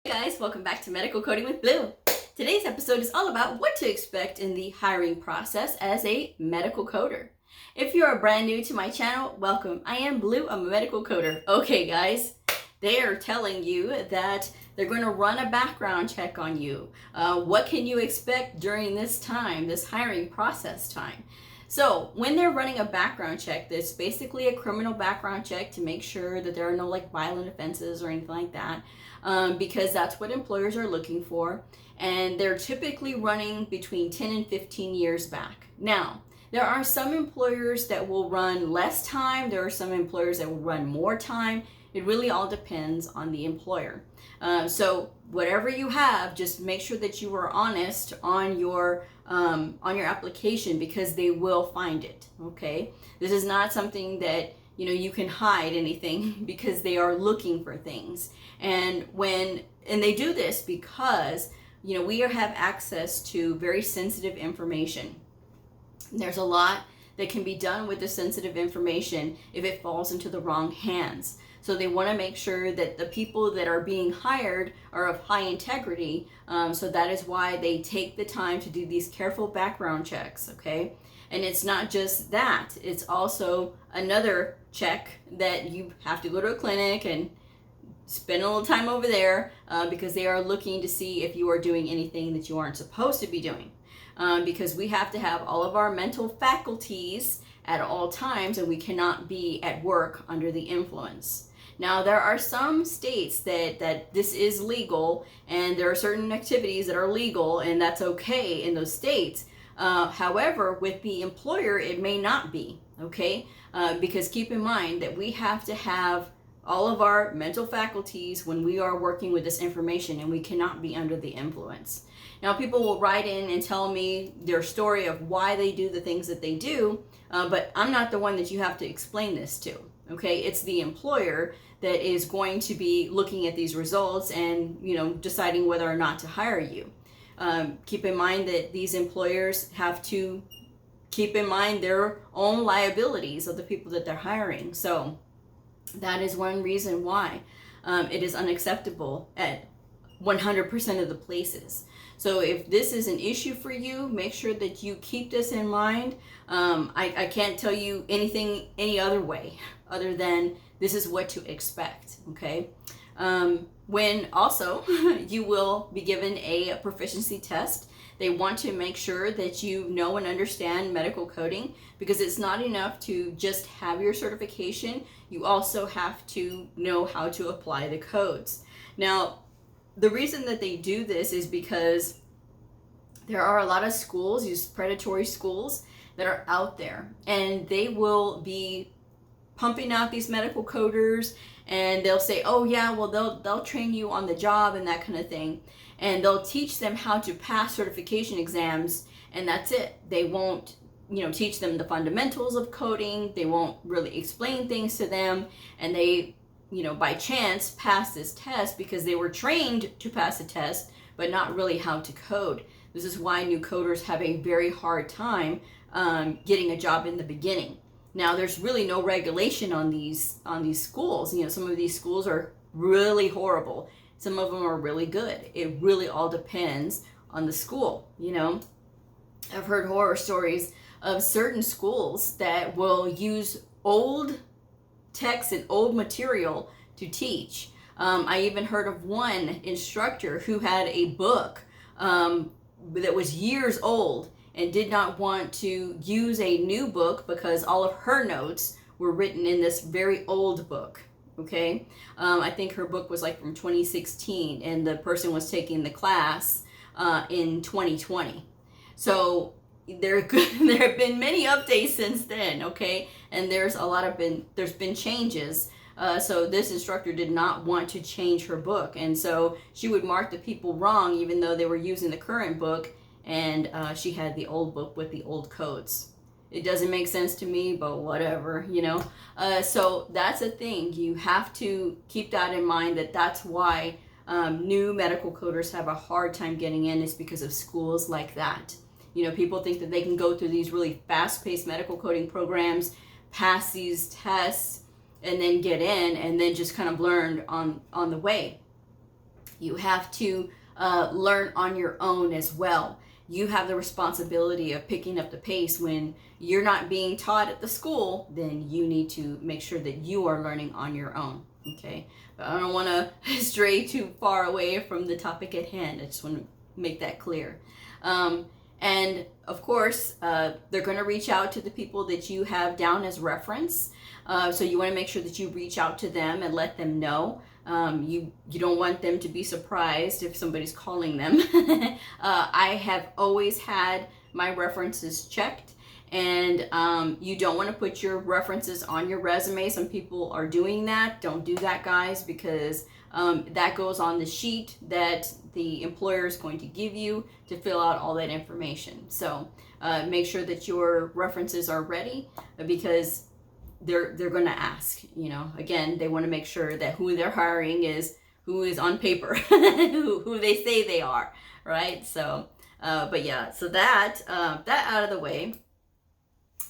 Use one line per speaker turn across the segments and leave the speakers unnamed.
Hey guys, welcome back to Medical Coding with Blue. Today's episode is all about what to expect in the hiring process as a medical coder. If you are brand new to my channel, welcome. I am Blue, I'm a medical coder. Okay guys, they are telling you that they're going to run a background check on you. What can you expect during this time, this hiring process time? So when they're running a background check, that's basically a criminal background check to make sure that there are no violent offenses or anything like that. Because that's what employers are looking for, and they're typically running between 10 and 15 years back. Now, there are some employers that will run less time, there are some employers that will run more time. It really all depends on the employer. So whatever you have, just make sure that you are honest on your application, because they will find it, okay? This is not something that you can hide anything, because they are looking for things. And they do this because we have access to very sensitive information. There's a lot that can be done with the sensitive information if it falls into the wrong hands. So they want to make sure that the people that are being hired are of high integrity. So that is why they take the time to do these careful background checks, okay? And it's not just that, it's also another check that you have to go to a clinic and spend a little time over there, because they are looking to see if you are doing anything that you aren't supposed to be doing. Because we have to have all of our mental faculties at all times, and we cannot be at work under the influence. Now, there are some states that this is legal, and there are certain activities that are legal, and that's okay in those states. However, with the employer, it may not be, okay? Because keep in mind that we have to have all of our mental faculties when we are working with this information, and we cannot be under the influence. Now, people will write in and tell me their story of why they do the things that they do, but I'm not the one that you have to explain this to, okay? It's the employer that is going to be looking at these results and, deciding whether or not to hire you. Keep in mind that these employers have to keep in mind their own liabilities of the people that they're hiring. So that is one reason why it is unacceptable at 100% of the places. So if this is an issue for you, make sure that you keep this in mind. I can't tell you anything any other way other than this is what to expect, okay? When also you will be given a proficiency test. They want to make sure that you know and understand medical coding, because it's not enough to just have your certification. You also have to know how to apply the codes. Now, the reason that they do this is because there are a lot of schools, these predatory schools, that are out there, and they will be pumping out these medical coders, and they'll say, oh yeah, well they'll train you on the job and that kind of thing, and they'll teach them how to pass certification exams, and that's it. They won't teach them the fundamentals of coding. They won't really explain things to them, and they by chance pass this test because they were trained to pass a test, but not really how to code. This is why new coders have a very hard time getting a job in the beginning. Now, there's really no regulation on these schools. Some of these schools are really horrible. Some of them are really good. It really all depends on the school. I've heard horror stories of certain schools that will use old text and old material to teach. I even heard of one instructor who had a book that was years old and did not want to use a new book because all of her notes were written in this very old book, okay? I think her book was from 2016, and the person was taking the class in 2020. So there have been many updates since then, okay? And there's been changes. So this instructor did not want to change her book, and so she would mark the people wrong even though they were using the current book, and she had the old book with the old codes. It doesn't make sense to me, but whatever, so that's a thing. You have to keep that in mind, that's why new medical coders have a hard time getting in, is because of schools like that. People think that they can go through these really fast-paced medical coding programs, pass these tests, and then get in, and then just kind of learn on the way. You have to learn on your own as well. You have the responsibility of picking up the pace. When you're not being taught at the school, then you need to make sure that you are learning on your own. Okay, but I don't want to stray too far away from the topic at hand. I just want to make that clear. And of course, they're going to reach out to the people that you have down as reference. So you want to make sure that you reach out to them and let them know. You don't want them to be surprised if somebody's calling them. I have always had my references checked, and you don't want to put your references on your resume. Some people are doing that. Don't do that, guys, because that goes on the sheet that the employer is going to give you to fill out all that information. So make sure that your references are ready, because they're going to ask. Again, they want to make sure that who they're hiring is who is on paper, who they say they are, right? So but yeah, so that out of the way,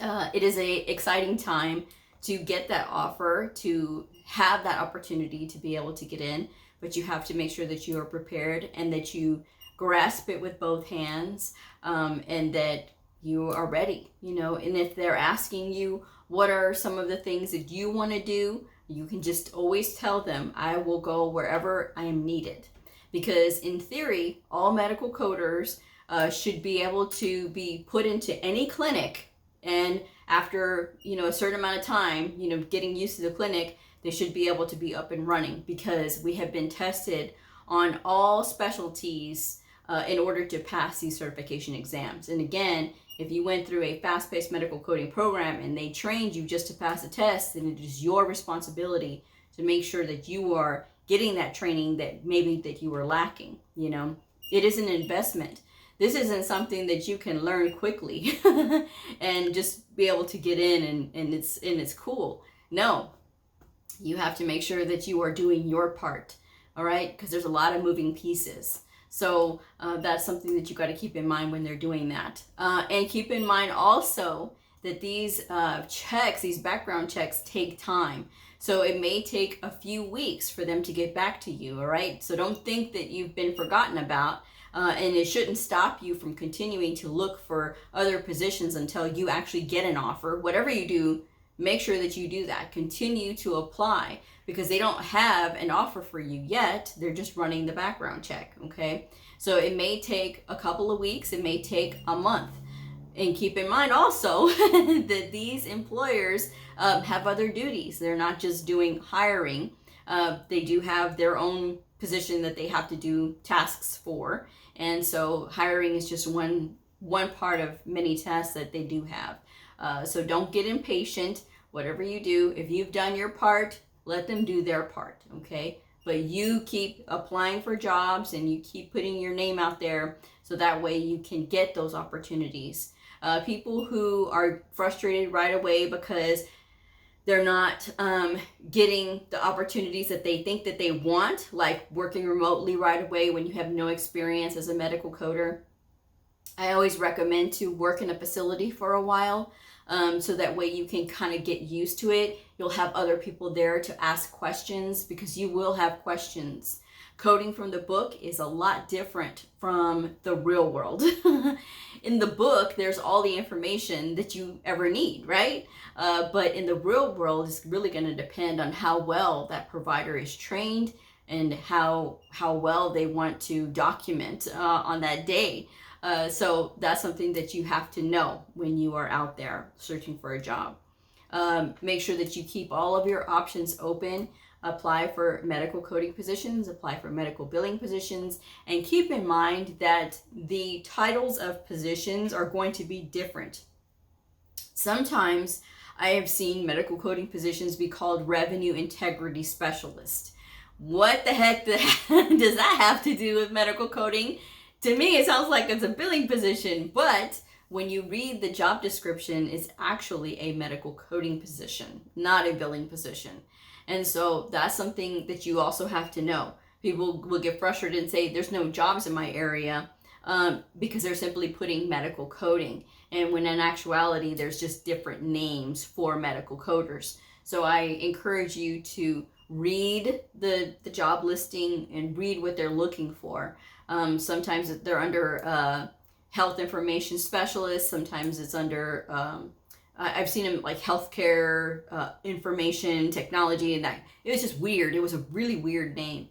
it is a exciting time to get that offer, to have that opportunity to be able to get in, but you have to make sure that you are prepared and that you grasp it with both hands, and that you are ready. And if they're asking you what are some of the things that you want to do, you can just always tell them, I will go wherever I am needed. Because in theory, all medical coders should be able to be put into any clinic, and after a certain amount of time, getting used to the clinic, they should be able to be up and running, because we have been tested on all specialties in order to pass these certification exams. And again, if you went through a fast-paced medical coding program and they trained you just to pass a test, then it is your responsibility to make sure that you are getting that training that maybe that you were lacking. It is an investment. This isn't something that you can learn quickly and just be able to get in and it's cool. No, you have to make sure that you are doing your part, all right? Because there's a lot of moving pieces. So that's something that you got to keep in mind when they're doing that. And keep in mind also that these checks, these background checks, take time. So it may take a few weeks for them to get back to you, all right? So don't think that you've been forgotten about, and it shouldn't stop you from continuing to look for other positions until you actually get an offer. Whatever you do, make sure that you do that. Continue to apply, because they don't have an offer for you yet. They're just running the background check, okay? So it may take a couple of weeks. It may take a month. And keep in mind also that these employers have other duties. They're not just doing hiring. They do have their own position that they have to do tasks for. And so hiring is just one part of many tasks that they do have. So don't get impatient. Whatever you do, if you've done your part, let them do their part, okay? But you keep applying for jobs and you keep putting your name out there, so that way you can get those opportunities. People who are frustrated right away because they're not getting the opportunities that they think that they want, like working remotely right away when you have no experience as a medical coder, I always recommend to work in a facility for a while, so that way you can kind of get used to it. You'll have other people there to ask questions, because you will have questions. Coding from the book is a lot different from the real world. In the book, there's all the information that you ever need, right? But in the real world, it's really going to depend on how well that provider is trained and how well they want to document on that day. So that's something that you have to know when you are out there searching for a job. Make sure that you keep all of your options open. Apply for medical coding positions, apply for medical billing positions, and keep in mind that the titles of positions are going to be different. Sometimes I have seen medical coding positions be called revenue integrity specialist. What the heck does that have to do with medical coding? To me, it sounds like it's a billing position, but when you read the job description, it's actually a medical coding position, not a billing position. And so that's something that you also have to know. People will get frustrated and say, there's no jobs in my area, because they're simply putting medical coding. And when in actuality, there's just different names for medical coders. So I encourage you to read the job listing and read what they're looking for. Sometimes they're under health information specialist. Sometimes it's under, I've seen them like healthcare information technology, and that it was just weird. It was a really weird name.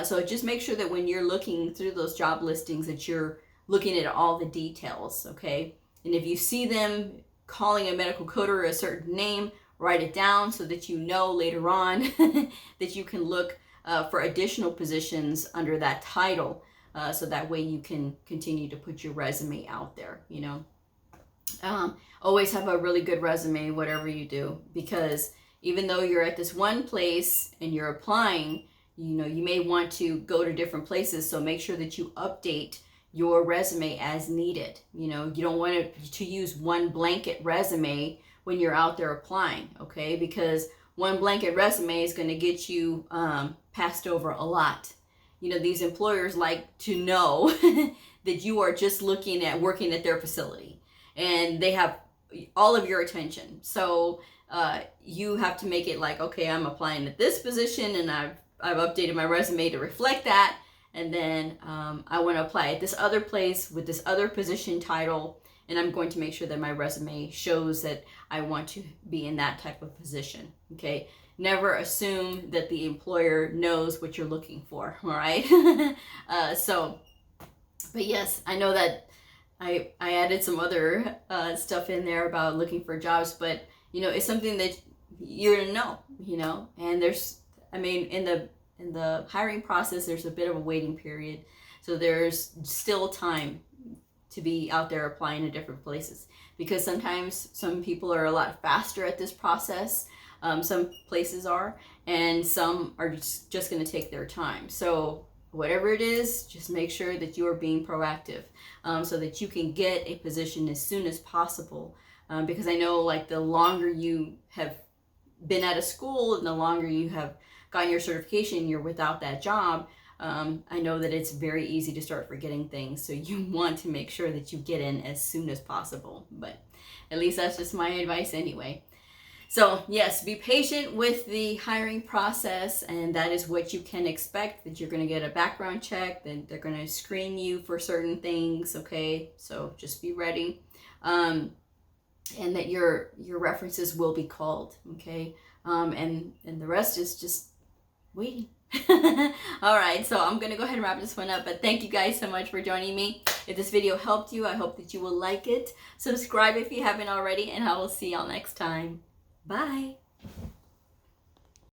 So just make sure that when you're looking through those job listings that you're looking at all the details, okay? And if you see them calling a medical coder a certain name, write it down so that you know later on that you can look for additional positions under that title, so that way you can continue to put your resume out there, you know. Always have a really good resume, whatever you do, because even though you're at this one place and you're applying, you know, you may want to go to different places, so make sure that you update your resume as needed. You know, you don't want to use one blanket resume when you're out there applying, okay? Because one blanket resume is going to get you passed over a lot. You know, these employers like to know that you are just looking at working at their facility, and they have all of your attention. So you have to make it like, okay, I'm applying at this position, and I've updated my resume to reflect that, and then I want to apply at this other place with this other position title, and I'm going to make sure that my resume shows that I want to be in that type of position, okay? Never assume that the employer knows what you're looking for, all right? But yes, I know that I added some other stuff in there about looking for jobs, but, you know, it's something that you're gonna know, you know, and there's, I mean, in the hiring process, there's a bit of a waiting period. So there's still time to be out there applying to different places, because sometimes some people are a lot faster at this process. Some places are, and some are just going to take their time. So whatever it is, just make sure that you are being proactive, so that you can get a position as soon as possible. Because I know, like, the longer you have been at a school and the longer you have gotten your certification, you're without that job, I know that it's very easy to start forgetting things. So you want to make sure that you get in as soon as possible. But at least that's just my advice anyway. So yes, be patient with the hiring process, and that is what you can expect, that you're going to get a background check, that they're going to screen you for certain things, okay? So just be ready. And that your references will be called, okay? And the rest is just waiting. All right, so I'm gonna go ahead and wrap this one up, but thank you guys so much for joining me. If this video helped you, I hope that you will like it. Subscribe if you haven't already, and I will see y'all next time. Bye.